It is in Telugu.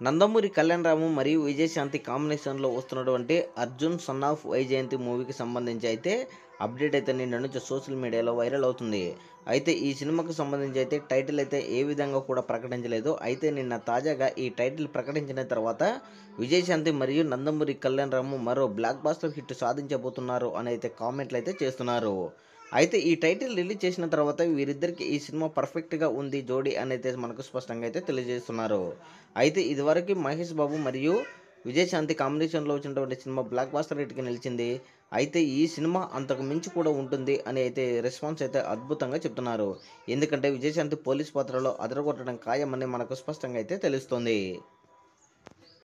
నందమూరి కళ్యాణరాము మరియు విజయశాంతి కాంబినేషన్లో వస్తున్నటువంటి అర్జున్ సన్ ఆఫ్ వైజయంతి మూవీకి సంబంధించి అయితే అప్డేట్ అయితే నిన్న నుంచి సోషల్ మీడియాలో వైరల్ అవుతుంది. అయితే ఈ సినిమాకు సంబంధించి అయితే టైటిల్ అయితే ఏ విధంగా కూడా ప్రకటించలేదు. అయితే నిన్న తాజాగా ఈ టైటిల్ ప్రకటించిన తర్వాత విజయశాంతి మరియు నందమూరి కళ్యాణరాము మరో బ్లాక్ బాస్టర్ హిట్ సాధించబోతున్నారు అని అయితే కామెంట్లు అయితే చేస్తున్నారు. అయితే ఈ టైటిల్ రిలీజ్ చేసిన తర్వాత వీరిద్దరికి ఈ సినిమా పర్ఫెక్ట్‌గా ఉంది జోడీ అనైతే మనకు స్పష్టంగా అయితే తెలియజేస్తున్నారు. అయితే ఇదివరకు మహేష్ బాబు మరియు విజయశాంతి కాంబినేషన్‌లో వచ్చినటువంటి సినిమా బ్లాక్ బస్టర్ హిట్‌గా నిలిచింది. అయితే ఈ సినిమా అంతకు మించి కూడా ఉంటుంది అని అయితే రెస్పాన్స్ అయితే అద్భుతంగా చెప్తున్నారు. ఎందుకంటే విజయశాంతి పోలీస్ పాత్రలో అదరగొట్టడం ఖాయమని మనకు స్పష్టంగా అయితే తెలుస్తుంది.